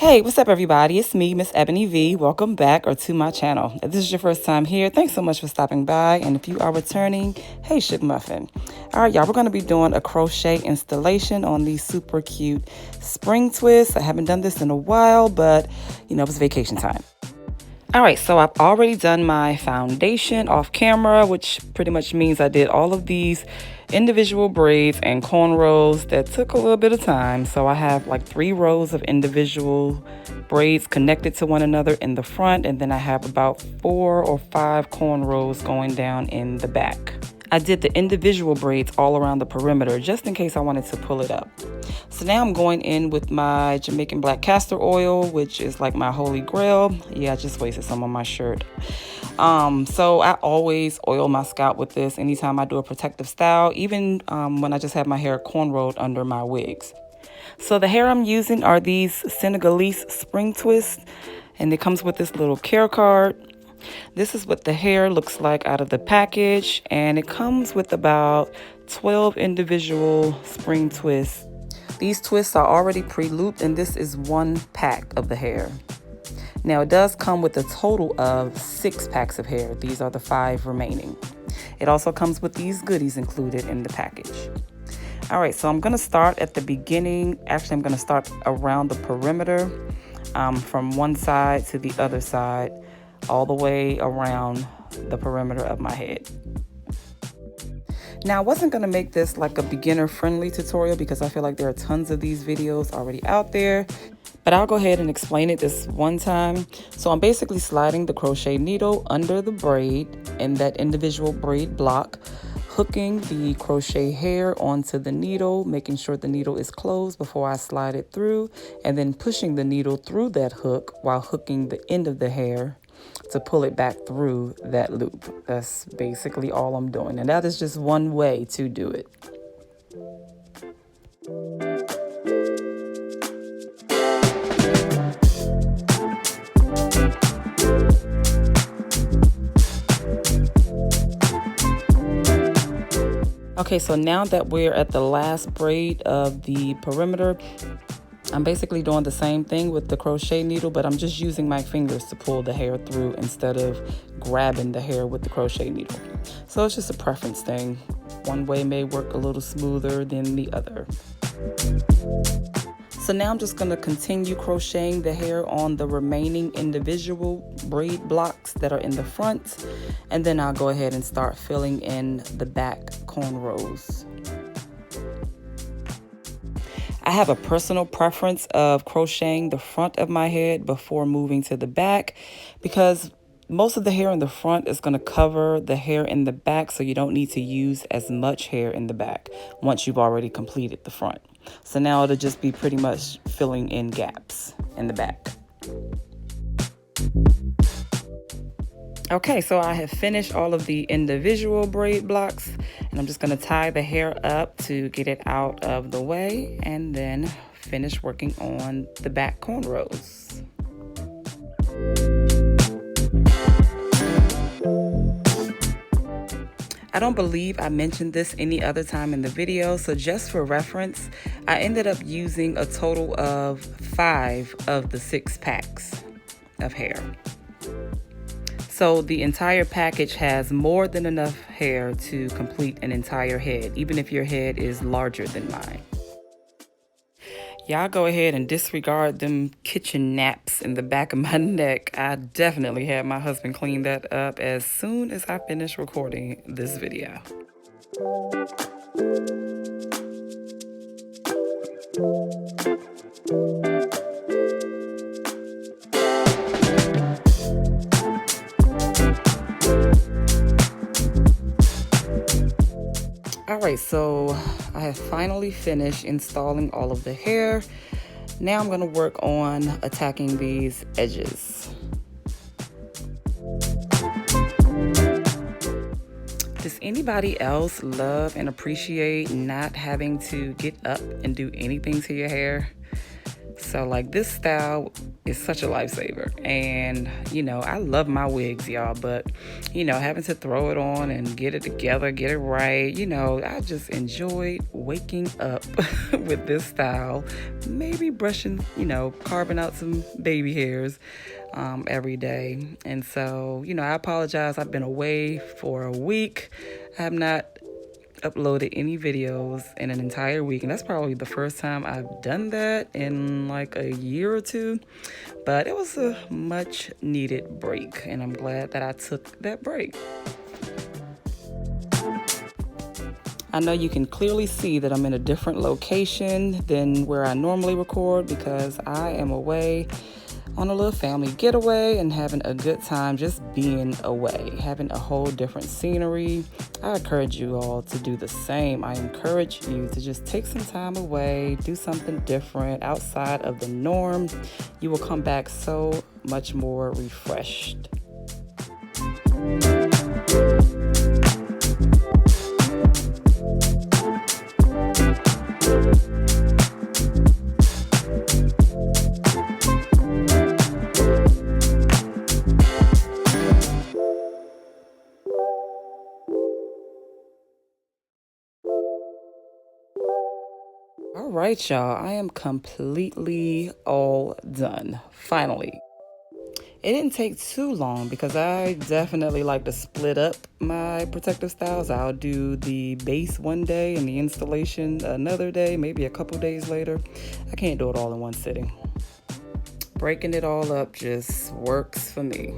Hey, what's up everybody? It's me, Miss Ebony V. Welcome back or to my channel. If this is your first time here, thanks so much for stopping by. And if you are returning, hey Shug Muffin. All right, y'all, we're going to be doing a crochet installation on these super cute spring twists. I haven't done this in a while, but you know, it was vacation time. All right, so I've already done my foundation off camera, which pretty much means I did all of these individual braids and cornrows that took a little bit of time. So I have like 3 rows of individual braids connected to one another in the front, and then I have about 4 or 5 cornrows going down in the back. I did the individual braids all around the perimeter just in case I wanted to pull it up. So now I'm going in with my Jamaican black castor oil, which is like my holy grail. Yeah, I just wasted some on my shirt. So I always oil my scalp with this anytime I do a protective style, even when I just have my hair cornrowed under my wigs. So the hair I'm using are these Senegalese spring twists, and it comes with this little care card. This is what the hair looks like out of the package, and it comes with about 12 individual spring twists. These twists are already pre-looped, and this is 1 pack of the hair. Now it does come with a total of 6 packs of hair. These are the 5 remaining. It also comes with these goodies included in the package. All right, so I'm gonna start at the beginning. Actually, I'm gonna start around the perimeter, from one side to the other side, all the way around the perimeter of my head. Now, I wasn't going to make this like a beginner-friendly tutorial because I feel like there are tons of these videos already out there, but I'll go ahead and explain it this one time. So I'm basically sliding the crochet needle under the braid in that individual braid block, hooking the crochet hair onto the needle, making sure the needle is closed before I slide it through, and then pushing the needle through that hook while hooking the end of the hair to pull it back through that loop. That's basically all I'm doing, and that is just one way to do it. Okay, so now that we're at the last braid of the perimeter, I'm basically doing the same thing with the crochet needle, but I'm just using my fingers to pull the hair through instead of grabbing the hair with the crochet needle. So it's just a preference thing. One way may work a little smoother than the other. So now I'm just going to continue crocheting the hair on the remaining individual braid blocks that are in the front, and then I'll go ahead and start filling in the back cornrows. I have a personal preference of crocheting the front of my head before moving to the back because most of the hair in the front is going to cover the hair in the back, so you don't need to use as much hair in the back once you've already completed the front. So now it'll just be pretty much filling in gaps in the back. Okay, so I have finished all of the individual braid blocks, and I'm just going to tie the hair up to get it out of the way and then finish working on the back cornrows. I don't believe I mentioned this any other time in the video, so just for reference, I ended up using a total of 5 of the 6 packs of hair. So the entire package has more than enough hair to complete an entire head, even if your head is larger than mine. Y'all go ahead and disregard them kitchen naps in the back of my neck. I definitely had my husband clean that up as soon as I finished recording this video. Alright, so I have finally finished installing all of the hair. Now I'm going to work on attacking these edges. Does anybody else love and appreciate not having to get up and do anything to your hair? So like this style is such a lifesaver. And you know, I love my wigs, y'all, but you know, having to throw it on and get it together, get it right, you know, I just enjoyed waking up with this style, maybe brushing, you know, carving out some baby hairs every day. And so, you know, I apologize. I've been away for a week. I have not uploaded any videos in an entire week, and that's probably the first time I've done that in like a year or two. But it was a much needed break, and I'm glad that I took that break. I know you can clearly see that I'm in a different location than where I normally record because I am away on a little family getaway and having a good time just being away, having a whole different scenery. I encourage you all to do the same. I encourage you to just take some time away, do something different outside of the norm. You will come back so much more refreshed. All right, y'all, I am completely all done, finally. It didn't take too long because I definitely like to split up my protective styles. I'll do the base one day and the installation another day, maybe a couple days later. I can't do it all in one sitting. Breaking it all up just works for me.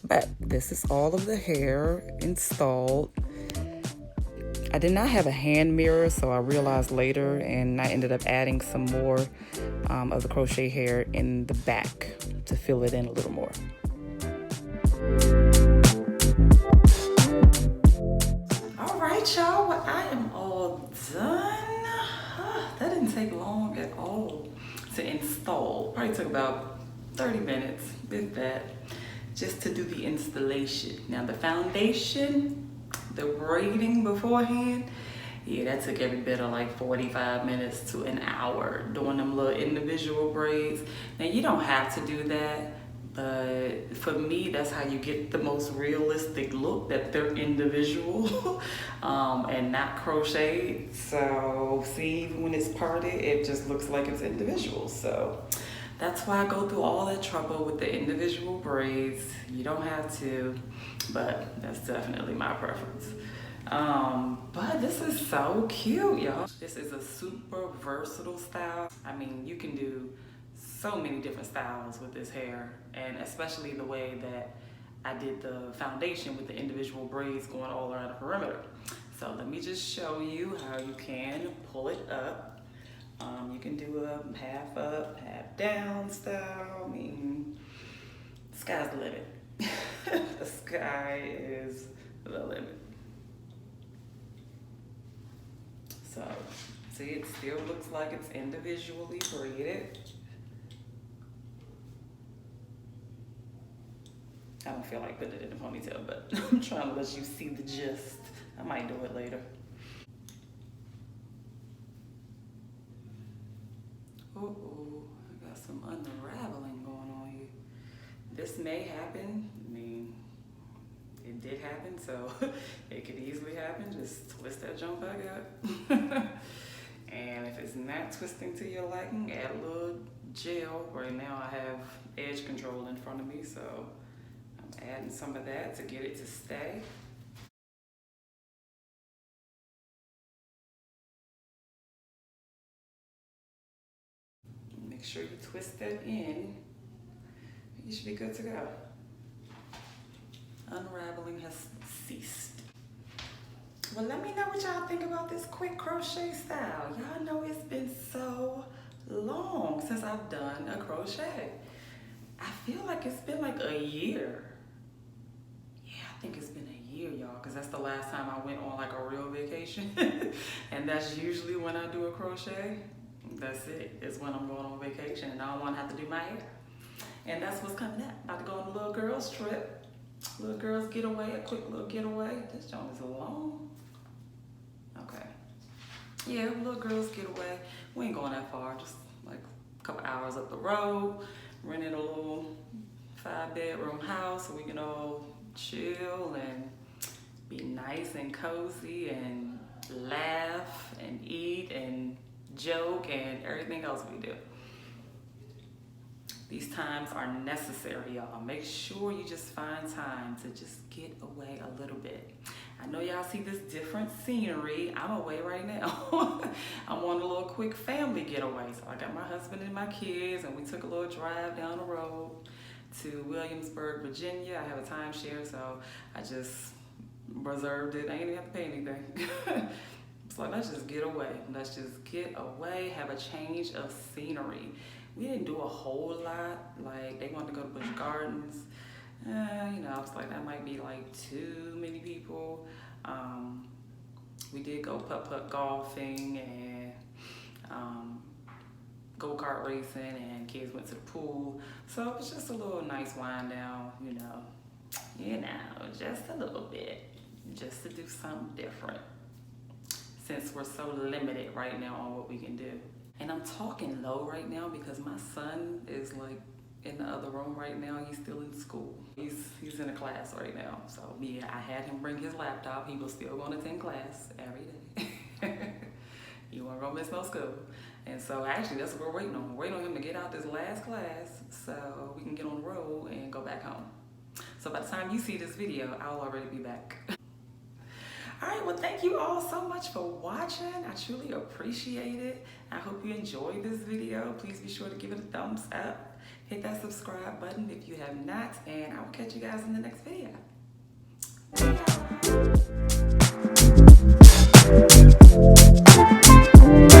But this is all of the hair installed. I did not have a hand mirror, so I realized later, and I ended up adding some more of the crochet hair in the back to fill it in a little more. All right, y'all, well, I am all done. That didn't take long at all to install. Probably took about 30 minutes, if that, just to do the installation. Now the foundation, the braiding beforehand, yeah, that took every bit of like 45 minutes to an hour doing them little individual braids. Now you don't have to do that, but for me, that's how you get the most realistic look, that they're individual and not crocheted. So see, even when it's parted, it just looks like it's individual. So that's why I go through all that trouble with the individual braids. You don't have to, but that's definitely my preference. But this is so cute, y'all. This is a super versatile style. I mean, you can do so many different styles with this hair, and especially the way that I did the foundation with the individual braids going all around the perimeter. So let me just show you how you can pull it up. You can do a half up, half down style. I mean, the sky's the limit. The sky is the limit. So, see, it still looks like it's individually braided. I don't feel like putting it in a ponytail, but I'm trying to let you see the gist. I might do it later. Uh-oh, I got some unraveling going on here. This may happen. I mean, it did happen, so it could easily happen. Just twist that jump back up. And if it's not twisting to your liking, add a little gel. Right now I have edge control in front of me, so I'm adding some of that to get it to stay. Make sure you twist that in. You should be good to go. Unraveling has ceased. Well, let me know what y'all think about this quick crochet style. Y'all know it's been so long since I've done a crochet. I feel like it's been like a year. Yeah, I think it's been a year, y'all, because that's the last time I went on like a real vacation. And that's usually when I do a crochet. That's it. It's when I'm going on vacation and I don't want to have to do my hair. And that's what's coming up. About to go on a little girls trip. Little girls getaway, a quick little getaway. This joint is long. Okay. Yeah, little girls getaway. We ain't going that far, just like a couple hours up the road, rented a little 5-bedroom house so we can all chill and be nice and cozy and laugh and eat and joke and everything else we do. These times are necessary, y'all. Make sure you just find time to just get away a little bit. I know y'all see this different scenery. I'm away right now. I'm on a little quick family getaway. So I got my husband and my kids, and we took a little drive down the road to Williamsburg, Virginia. I have a timeshare, so I just reserved it. I ain't even have to pay anything. It's like, let's just get away. Let's just get away, have a change of scenery. We didn't do a whole lot. Like, they wanted to go to Busch Gardens. You know, I was like, that might be like too many people. We did go putt-putt golfing and go-kart racing, and kids went to the pool. So it was just a little nice wind down, you know, just a little bit, just to do something different, since we're so limited right now on what we can do. And I'm talking low right now because my son is like in the other room right now. He's still in school. He's in a class right now. So yeah, I had him bring his laptop. He was still going to attend class every day. You weren't gonna miss no school. And so actually that's what we're waiting on. We're waiting on him to get out this last class so we can get on the road and go back home. So by the time you see this video, I'll already be back. All right, well, thank you all so much for watching. I truly appreciate it. I hope you enjoyed this video. Please be sure to give it a thumbs up. Hit that subscribe button if you have not, and I will catch you guys in the next video. Bye.